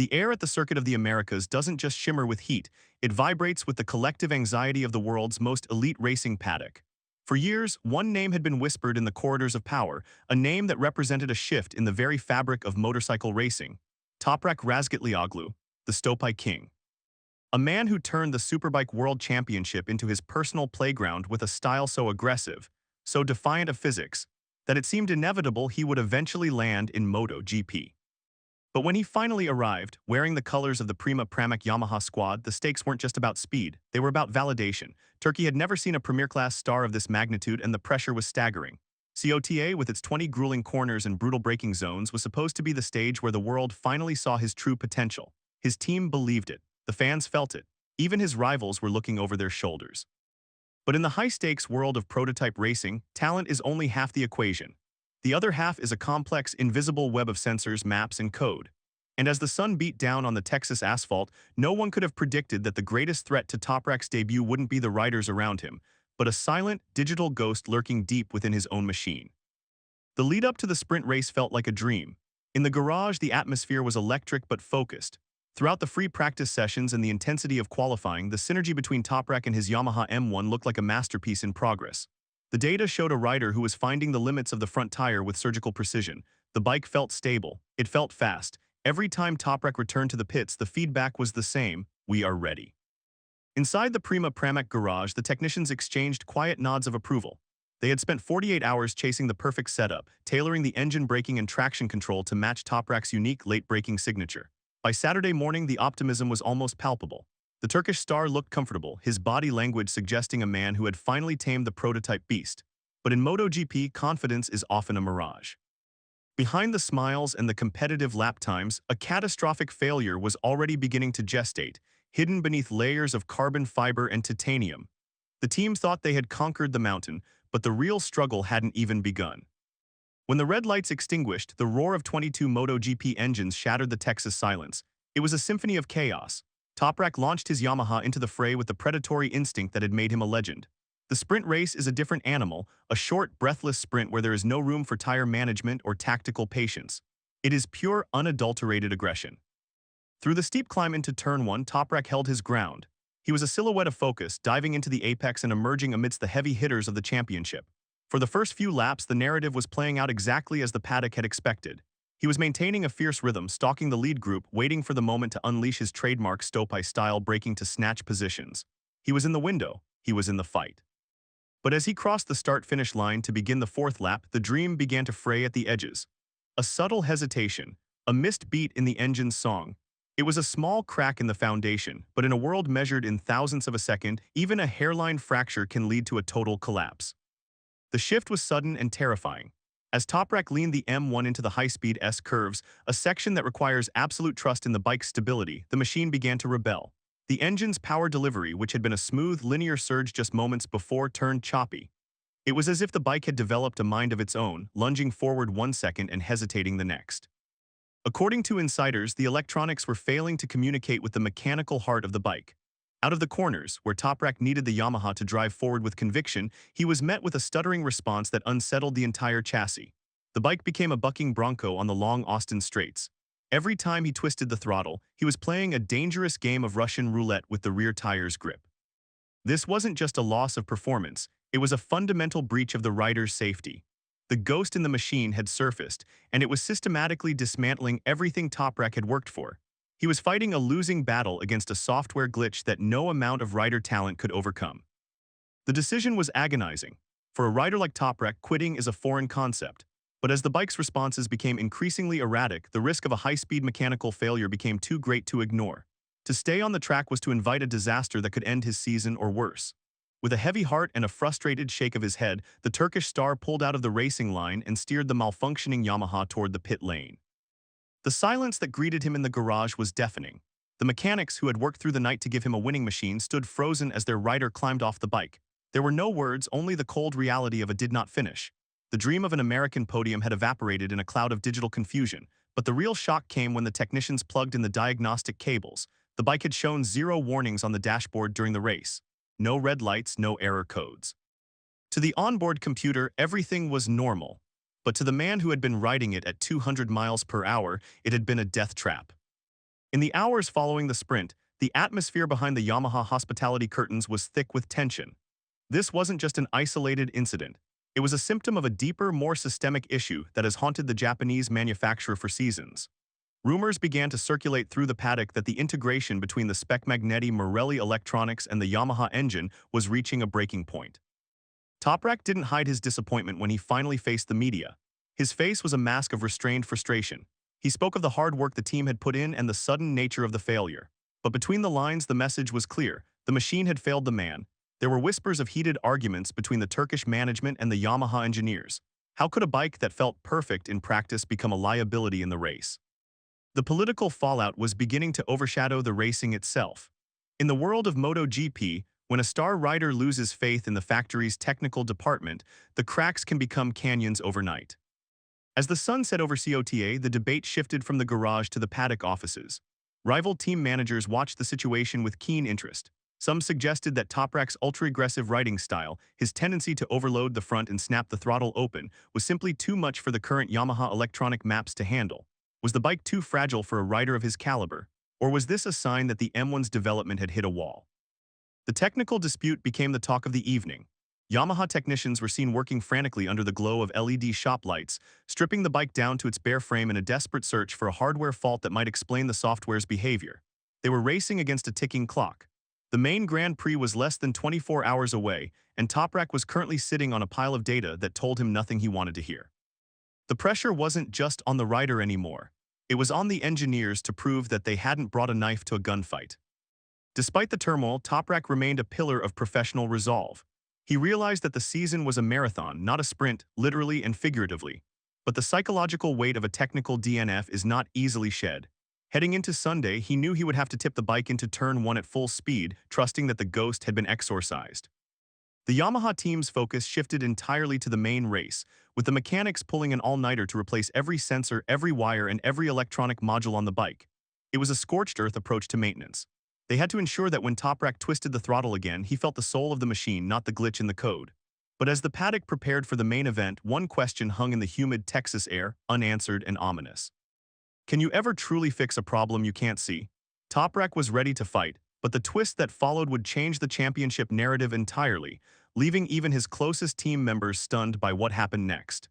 The air at the Circuit of the Americas doesn't just shimmer with heat, it vibrates with the collective anxiety of the world's most elite racing paddock. For years, one name had been whispered in the corridors of power, a name that represented a shift in the very fabric of motorcycle racing. Toprak Razgatlioglu, the Stopie King. A man who turned the Superbike World Championship into his personal playground with a style so aggressive, so defiant of physics, that it seemed inevitable he would eventually land in MotoGP. But when he finally arrived, wearing the colors of the Prima Pramac Yamaha squad, the stakes weren't just about speed, they were about validation. Turkey had never seen a premier-class star of this magnitude, and the pressure was staggering. COTA, with its 20 grueling corners and brutal braking zones, was supposed to be the stage where the world finally saw his true potential. His team believed it. The fans felt it. Even his rivals were looking over their shoulders. But in the high-stakes world of prototype racing, talent is only half the equation. The other half is a complex, invisible web of sensors, maps, and code. And as the sun beat down on the Texas asphalt, no one could have predicted that the greatest threat to Toprak's debut wouldn't be the riders around him, but a silent, digital ghost lurking deep within his own machine. The lead-up to the sprint race felt like a dream. In the garage, the atmosphere was electric but focused. Throughout the free practice sessions and the intensity of qualifying, the synergy between Toprak and his Yamaha M1 looked like a masterpiece in progress. The data showed a rider who was finding the limits of the front tire with surgical precision. The bike felt stable. It felt fast. Every time Toprak returned to the pits, the feedback was the same: we are ready. Inside the Prima Pramac garage, the technicians exchanged quiet nods of approval. They had spent 48 hours chasing the perfect setup, tailoring the engine braking and traction control to match Toprak's unique late braking signature. By Saturday morning, the optimism was almost palpable. The Turkish star looked comfortable, his body language suggesting a man who had finally tamed the prototype beast. But in MotoGP, confidence is often a mirage. Behind the smiles and the competitive lap times, a catastrophic failure was already beginning to gestate, hidden beneath layers of carbon fiber and titanium. The team thought they had conquered the mountain, but the real struggle hadn't even begun. When the red lights extinguished, the roar of 22 MotoGP engines shattered the Texas silence. It was a symphony of chaos. Toprak launched his Yamaha into the fray with the predatory instinct that had made him a legend. The sprint race is a different animal, a short, breathless sprint where there is no room for tire management or tactical patience. It is pure, unadulterated aggression. Through the steep climb into Turn 1, Toprak held his ground. He was a silhouette of focus, diving into the apex and emerging amidst the heavy hitters of the championship. For the first few laps, the narrative was playing out exactly as the paddock had expected. He was maintaining a fierce rhythm, stalking the lead group, waiting for the moment to unleash his trademark Stopie-style braking to snatch positions. He was in the window. He was in the fight. But as he crossed the start-finish line to begin the fourth lap, the dream began to fray at the edges. A subtle hesitation, a missed beat in the engine's song. It was a small crack in the foundation, but in a world measured in thousandths of a second, even a hairline fracture can lead to a total collapse. The shift was sudden and terrifying. As Toprak leaned the M1 into the high-speed S-curves, a section that requires absolute trust in the bike's stability, the machine began to rebel. The engine's power delivery, which had been a smooth, linear surge just moments before, turned choppy. It was as if the bike had developed a mind of its own, lunging forward 1 second and hesitating the next. According to insiders, the electronics were failing to communicate with the mechanical heart of the bike. Out of the corners, where Toprak needed the Yamaha to drive forward with conviction, he was met with a stuttering response that unsettled the entire chassis. The bike became a bucking bronco on the long Austin straights. Every time he twisted the throttle, he was playing a dangerous game of Russian roulette with the rear tire's grip. This wasn't just a loss of performance, it was a fundamental breach of the rider's safety. The ghost in the machine had surfaced, and it was systematically dismantling everything Toprak had worked for. He was fighting a losing battle against a software glitch that no amount of rider talent could overcome. The decision was agonizing. For a rider like Toprak, quitting is a foreign concept. But as the bike's responses became increasingly erratic, the risk of a high-speed mechanical failure became too great to ignore. To stay on the track was to invite a disaster that could end his season or worse. With a heavy heart and a frustrated shake of his head, the Turkish star pulled out of the racing line and steered the malfunctioning Yamaha toward the pit lane. The silence that greeted him in the garage was deafening. The mechanics who had worked through the night to give him a winning machine stood frozen as their rider climbed off the bike. There were no words, only the cold reality of a did not finish. The dream of an American podium had evaporated in a cloud of digital confusion, but the real shock came when the technicians plugged in the diagnostic cables. The bike had shown 0 warnings on the dashboard during the race. No red lights, no error codes. To the onboard computer, everything was normal. But to the man who had been riding it at 200 miles per hour, it had been a death trap. In the hours following the sprint, the atmosphere behind the Yamaha hospitality curtains was thick with tension. This wasn't just an isolated incident. It was a symptom of a deeper, more systemic issue that has haunted the Japanese manufacturer for seasons. Rumors began to circulate through the paddock that the integration between the Specmagnetti Morelli electronics and the Yamaha engine was reaching a breaking point. Toprak didn't hide his disappointment when he finally faced the media. His face was a mask of restrained frustration. He spoke of the hard work the team had put in and the sudden nature of the failure. But between the lines, the message was clear. The machine had failed the man. There were whispers of heated arguments between the Turkish management and the Yamaha engineers. How could a bike that felt perfect in practice become a liability in the race? The political fallout was beginning to overshadow the racing itself. In the world of MotoGP, when a star rider loses faith in the factory's technical department, the cracks can become canyons overnight. As the sun set over COTA, the debate shifted from the garage to the paddock offices. Rival team managers watched the situation with keen interest. Some suggested that Toprak's ultra-aggressive riding style, his tendency to overload the front and snap the throttle open, was simply too much for the current Yamaha electronic maps to handle. Was the bike too fragile for a rider of his caliber? Or was this a sign that the M1's development had hit a wall? The technical dispute became the talk of the evening. Yamaha technicians were seen working frantically under the glow of LED shop lights, stripping the bike down to its bare frame in a desperate search for a hardware fault that might explain the software's behavior. They were racing against a ticking clock. The main Grand Prix was less than 24 hours away, and Toprak was currently sitting on a pile of data that told him nothing he wanted to hear. The pressure wasn't just on the rider anymore. It was on the engineers to prove that they hadn't brought a knife to a gunfight. Despite the turmoil, Toprak remained a pillar of professional resolve. He realized that the season was a marathon, not a sprint, literally and figuratively. But the psychological weight of a technical DNF is not easily shed. Heading into Sunday, he knew he would have to tip the bike into turn 1 at full speed, trusting that the ghost had been exorcised. The Yamaha team's focus shifted entirely to the main race, with the mechanics pulling an all-nighter to replace every sensor, every wire, and every electronic module on the bike. It was a scorched earth approach to maintenance. They had to ensure that when Toprak twisted the throttle again, he felt the soul of the machine, not the glitch in the code. But as the paddock prepared for the main event, one question hung in the humid Texas air, unanswered and ominous. Can you ever truly fix a problem you can't see? Toprak was ready to fight, but the twist that followed would change the championship narrative entirely, leaving even his closest team members stunned by what happened next.